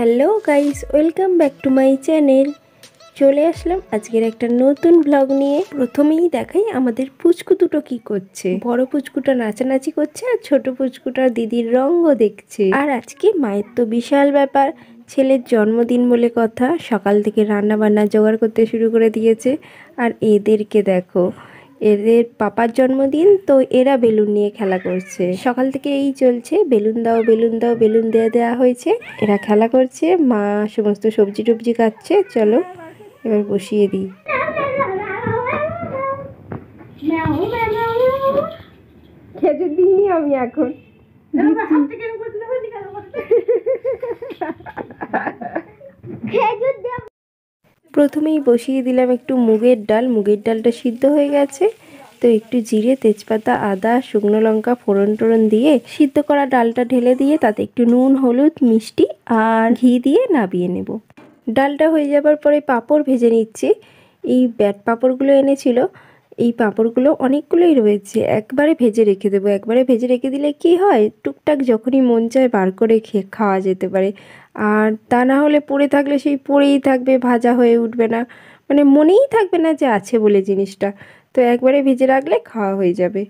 Hello guys, welcome back to my channel. চলে আসলাম আজকের একটা নতুন ব্লগ নিয়ে। প্রথমেই দেখাই আমাদের পুচকু দুটো কি করছে। বড় পুচকুটা নাচানাচি করছে আর ছোট পুচকুটার দিদির রঙও দেখছে। আর আজকে মায়ের তো বিশাল ব্যাপার, ছেলের জন্মদিন বলে কথা। সকাল থেকে রান্না বান্না জোগাড় করতে শুরু করে দিয়েছে। আর এদেরকে দেখো, এদের পাপার জন্মদিন তো এরা বেলুন নিয়ে খেলা করছে। সকাল থেকে এই চলছে, বেলুন দাও বেলুন দাও, বেলুন দেওয়া হয়েছে, এরা খেলা করছে। মা সমস্ত সবজি টবজি কাটছে। চলো এবার বসিয়ে দিই। খেজুর দিইনি আমি এখন। প্রথমেই বসিয়ে দিলাম একটু মুগের ডাল। মুগের ডালটা সিদ্ধ হয়ে গেছে, তো একটু জিরে, তেজপাতা, আদা, শুকনো লঙ্কা ফোড়ন টোড়ন দিয়ে সিদ্ধ করা ডালটা ঢেলে দিয়ে তাতে একটু নুন, হলুদ, মিষ্টি আর ঘি দিয়ে নাবিয়ে নেব। ডালটা হয়ে যাবার পরে পাঁপড় ভেজে নিচ্ছি। এই ব্যাট পাঁপড়গুলো এনেছিল, এই পাঁপড়গুলো অনেকগুলোই রয়েছে। একবারে ভেজে রেখে দেবো। একবারে ভেজে রেখে দিলে কি হয়, টুকটাক যখনই মন চায় বার করে খাওয়া যেতে পারে। আর তা না হলে পড়ে থাকলে সেই পড়েই থাকবে, ভাজা হয়ে উঠবে না, মানে মনেই থাকবে না যে আছে বলে জিনিসটা। তো একবারে ভেজে রাখলে খাওয়া হয়ে যাবে,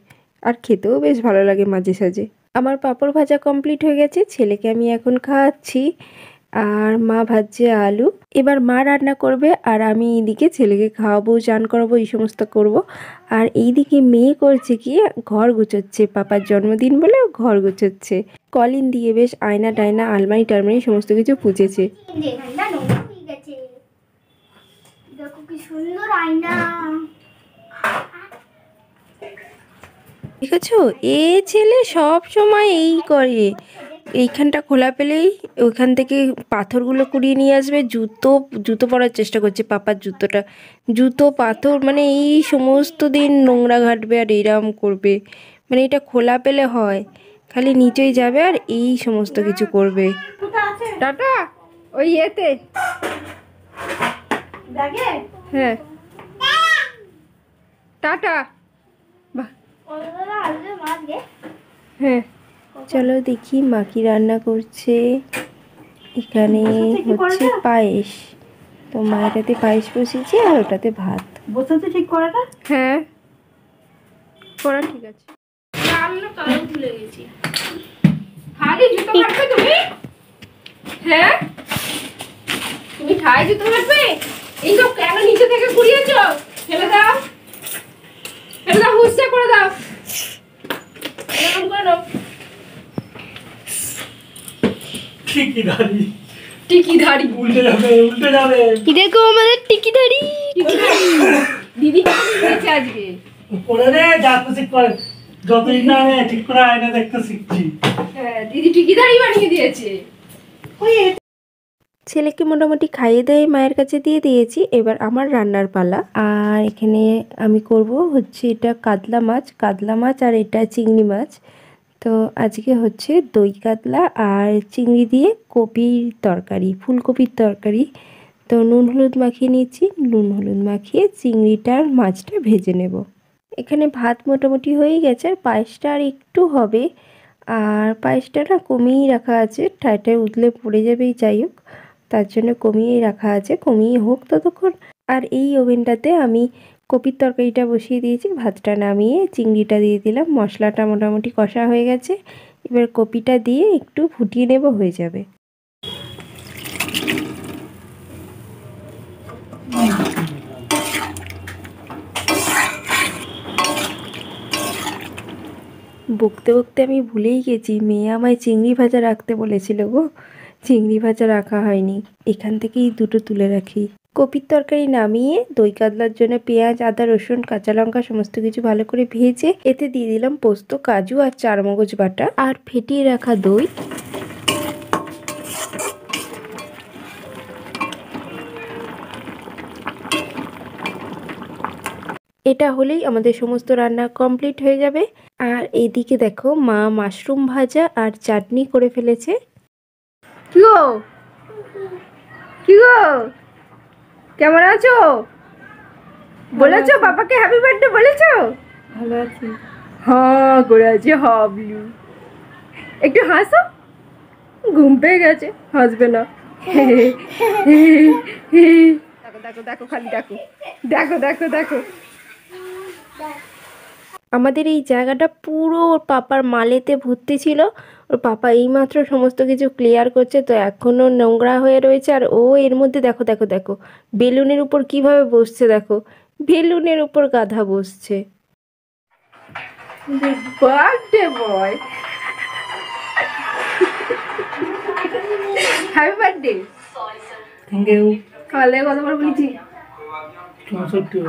আর খেতেও বেশ ভালো লাগে মাঝে সাঝে। আমার পাঁপড় ভাজা কমপ্লিট হয়ে গেছে, ছেলেকে আমি এখন খাওয়াচ্ছি। আর মা ভাজছে আলু। এবার মা রান্না করবে আর আমি এইদিকে ছেলেকে খাওয়াবো, চান করাবো, এই সমস্ত করব। আর এইদিকে মেয়ে করছে কি, ঘর গুছোচ্ছে। পাপার জন্মদিন বলে ঘর গুছোচ্ছে। কলিন দিয়ে বেশ আয়না টায়না, আলমারি টালমারি সমস্ত কিছু পুজেছে। ঠিক আছে, এ ছেলে সব সময় এই করে। এইখানটা খোলা পেলেই ওইখান থেকে পাথরগুলো কুড়িয়ে নিয়ে আসবে। জুতো পরার চেষ্টা করছে, পাপার জুতোটা। জুতো পাথর মানে এই সমস্ত দিন নোংরা ঘাটবে আর এইরকম করবে। মানে এটা খোলা পেলে হয়, খালি নিচেই যাবে আর এই সমস্ত কিছু করবে। টাটা ওই এতে, হ্যাঁ টাটা। হ্যাঁ চলো দেখি মা কি রান্না করছে। এখানে হচ্ছে পায়েস, তো মা এটাতে পায়েস বসিয়েছে আর ওটাতে ভাত বসাতে। ঠিক করাটা, হ্যাঁ করা ঠিক আছে। ভুলে গেছি। জুতো কাটবে তুমি? হ্যাঁ তুমি ঠাই জুতো কাটবে? এইসব কেন নিচে থেকে কুড়িয়েছ? ফেলে দাও, ফেলে দাও, হুঁশে করে দাও। এরকম করে দাও। টিকি ধাড়ি উল্টে যাবে। দেখো আমাদের টিকি ধাড়ি। দিদি কি আজকে করে রে, যা খুশি করে, যতদিন না আমি ঠিক করে আয়না দেখতে শিখছি। হ্যাঁ দিদি টিকি ধাড়ি বানিয়ে দিয়েছে। ছেলেকে মোটামুটি খাইয়ে দিয়ে মায়ের কাছে দিয়ে দিয়েছি। এবার আমার রান্নার পালা। আর এখানে আমি করব হচ্ছে এটা কাতলা মাছ আর এটা চিংড়ি মাছ। তো আজকে হচ্ছে দই কাতলা আর চিংড়ি দিয়ে কপির তরকারি, ফুলকপির তরকারি। তো নুন হলুদ মাখিয়ে নিচ্ছি। নুন হলুদ মাখিয়ে চিংড়িটার মাছটা ভেজে নেব। এখানে ভাত মোটামুটি হয়ে গেছে, আর পায়েসটা আর একটু হবে। আর পায়েসটা না কমিয়েই রাখা আছে, ঠায় উতলে পড়ে যাবেই, যাই হোক তার জন্য কমিয়েই রাখা আছে, কমিয়ে হোক ততক্ষণ। আর এই ওভেনটাতে আমি কপির তরকারিটা বসিয়ে দিয়েছি, ভাতটা নামিয়ে চিংড়িটা দিয়ে দিলাম। মশলাটা মোটামুটি কষা হয়ে গেছে, এবার কপিটা দিয়ে একটু ফুটিয়ে নেব, হয়ে যাবে। বকতে বকতে আমি ভুলেই গেছি, মেয়ে আমায় চিংড়ি ভাজা রাখতে বলেছিল গো, চিংড়ি ভাজা রাখা হয়নি। এখান থেকেই দুটো তুলে রাখি। কপির তরকারি নামিয়ে দই কাতলার জন্য পেঁয়াজ, আদা, রসুন, কাঁচা লঙ্কা সমস্ত কিছু ভালো করে ভেজে এতে দিয়ে দিলাম পোস্ত, কাজু আর চারমগজ বাটা আর ফেটিয়ে রাখা দই। এটা হলেই আমাদের সমস্ত রান্না কমপ্লিট হয়ে যাবে। আর এইদিকে দেখো মা মাশরুম ভাজা আর চাটনি করে ফেলেছে। কি গো, কি গো, কেমন আছো? বলেছো বাবাকে হ্যাপি বার্থডে বলেছো? ভালো আছি। হ্যাঁ করে আছে হাবলু। একটু হাসো, ঘুম পেয়ে গেছে, হাসবে না। দেখো দেখো দেখো, খালি দেখো দেখো দেখো দেখো। আমাদের এই জায়গাটা পুরো ওর পাপার মালেতে ভর্তি ছিল। ওর পাপা এইমাত্র সমস্ত কিছু ক্লিয়ার করছে, তো এখনও নোংরা হয়ে রয়েছে। আর ও এর মধ্যে দেখো দেখো দেখো বেলুনের উপর কিভাবে বসছে, দেখো বেলুনের উপর গাধা বসছে। Birthday boy, happy birthday. Thank you. তাহলে কতবার বলেছি? 64।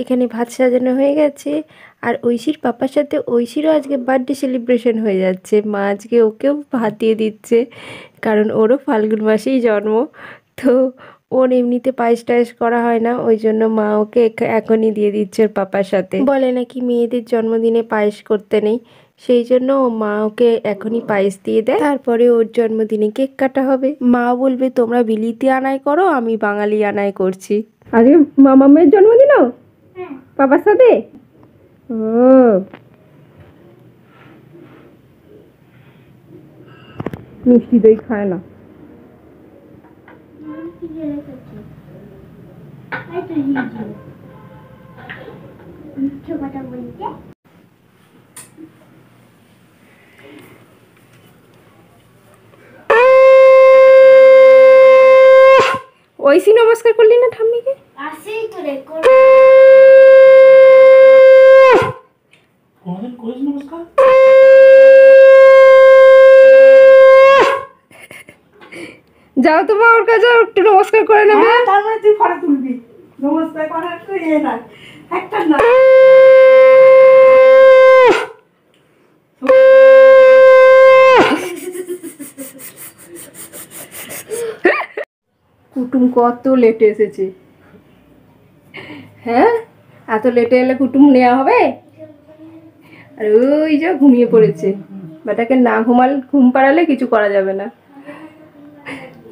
এখানে ভাত সাজানো হয়ে গেছে, আর ঐশীর পাপার সাথে ঐশীরও আজকে বার্থডে সেলিব্রেশন হয়ে যাচ্ছে। মা আজকে ওকেও ভাত দিয়ে দিচ্ছে, কারণ ওরও ফাল্গুন মাসেই জন্ম। তো ওর এমনিতে পায়েস টায়েস করা হয় না, ওই জন্য মা ওকে এখনই দিয়ে দিচ্ছে ওর পাপার সাথে। বলে নাকি মেয়েদের জন্মদিনে পায়েস করতে নেই, সেই জন্য ও মা ওকে এখনই পায়েস দিয়ে দেয়, তারপরে ওর জন্মদিনে কেক কাটা হবে। মা বলবে তোমরা বিলিতি আনায় করো, আমি বাঙালি আনায় করছি। আজকে মামামের জন্মদিনও পাপার সাথে? ও মিষ্টি দই খায় না। ঐশী নমস্কার করলি না ঠাম্মিকে? কোনদিন করিস নমস্কার? যাও তো মা ওর কাছে একটু নমস্কার করে নেবে। তার মানে তুই ফটো তুলবি, নমস্কার করার তো না একটা না। কুটুম কত লেটে এসেছে। হ্যাঁ, এত লেটে এলে কুটুম নেওয়া হবে? আর ওই যে ঘুমিয়ে পড়েছে, বেটাকে না ঘুম পাড়ালে কিছু করা যাবে না।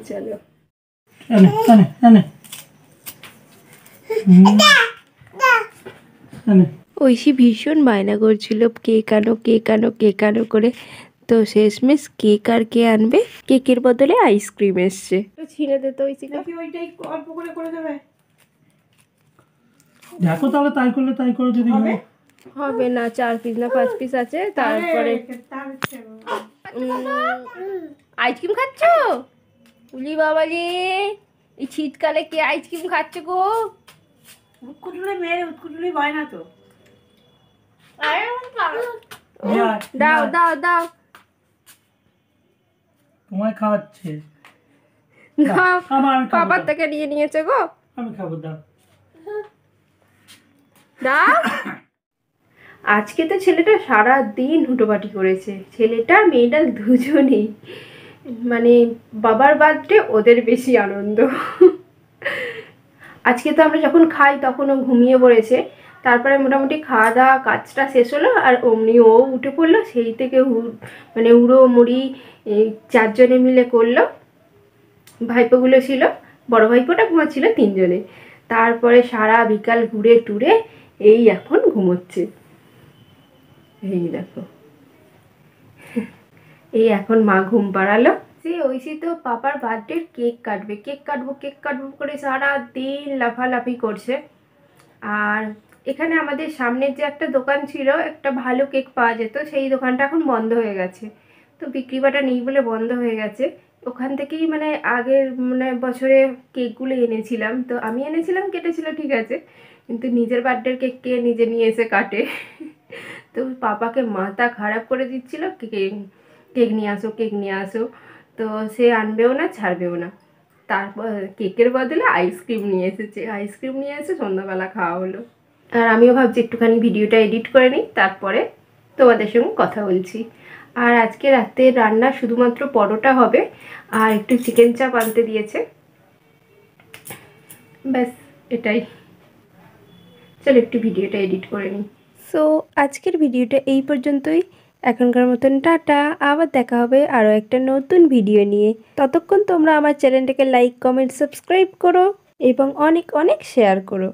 চলো এনে এনে এনে এনে। ঐশী ভীষণ বায়না করছিল কেক আনো কেক আনো কেক আনো করে, তো শেষমেশ কেক আর কে আনবে, কেকের বদলে আইসক্রিম এসছে। ছিঁড়ে দে তো ঐশীকে। ওইটাই অল্প করে করে দেবে। দেখো তাহলে তাই করলে তাই করো, যদি হবে। হবে না, 4 পিস না 5 পিস আছে। তারপরে আইসক্রিম খাচ্ছ? উলি বাবা রে, এই শীতকালে কে আইসক্রিম খাচ্ছে গো? উৎকুটুলি মেয়ের উৎকুটুলি হয় না তো। দাও দাও দাও তোমায় খাওয়াচ্ছে। দাও, আমার পাপার থেকে নিয়ে নিয়েছে গো। আমি খাবো, দাও দাও। আজকে তো ছেলেটা সারা দিন হুটোপাটি করেছে, ছেলেটা মেয়েটা দুজনেই। মানে বাবার বার্থডে ওদের বেশি আনন্দ। আজকে তো আমরা যখন খাই তখন ও ঘুমিয়ে পড়েছে, তারপরে মোটামুটি খাওয়া দাওয়া কাজটা শেষ হলো, আর অমনি ও উঠে পড়লো। সেই থেকে মানে উড়ো মুড়ি 4 জনে মিলে করলো। ভাইপোগুলো ছিল, বড় ভাইপোটা ঘুমাচ্ছিল 3 জনে। তারপরে সারা বিকাল ঘুরে টুরে এই এখন ঘুমোচ্ছে। এই দেখো, এই এখন মা ঘুম পাড়ালো। সে ঐশী তো পাপার বার্থডে কেক কাটবে, কেক কাটবো করে সারা দিন লাফালাফি করছে। আর এখানে আমাদের সামনের যে একটা দোকান ছিল, একটা ভালো কেক পাওয়া যেত, সেই দোকানটা এখন বন্ধ হয়ে গেছে। তো বিক্রি বাটা নেই বলে বন্ধ হয়ে গেছে। ওখান থেকেই মানে আগের মানে বছরে কেকগুলো এনেছিলাম, তো আমি এনেছিলাম, কেটেছিল ঠিক আছে, কিন্তু নিজের বার্থডের কেক কে নিজে নিয়ে এসে কাটে। তো পাপাকে মাথা খারাপ করে দিচ্ছিল, কেক নিয়ে আসো কেক নিয়ে আসো, তো সে আনবেও না ছাড়বেও না। তারপর কেকের বদলে আইসক্রিম নিয়ে এসেছে, আইসক্রিম নিয়ে এসে সন্ধ্যাবেলা খাওয়া হলো। আর আমিও ভাবছি একটুখানি ভিডিওটা এডিট করে নিই, তারপরে তোমাদের সঙ্গে কথা বলছি। আর আজকে রাতে রান্না শুধুমাত্র পরোটা হবে, আর একটু চিকেন চাপ আনতে দিয়েছে, ব্যাস এটাই। চলো একটু ভিডিওটা এডিট করে নিই। সো আজকের ভিডিওটা এই পর্যন্তই। এখনকার মতন টাটা, আবার দেখা হবে আরও একটা নতুন ভিডিও নিয়ে। ততক্ষণ তোমরা আমার চ্যানেলটাকে লাইক কমেন্ট সাবস্ক্রাইব করো এবং অনেক অনেক শেয়ার করো।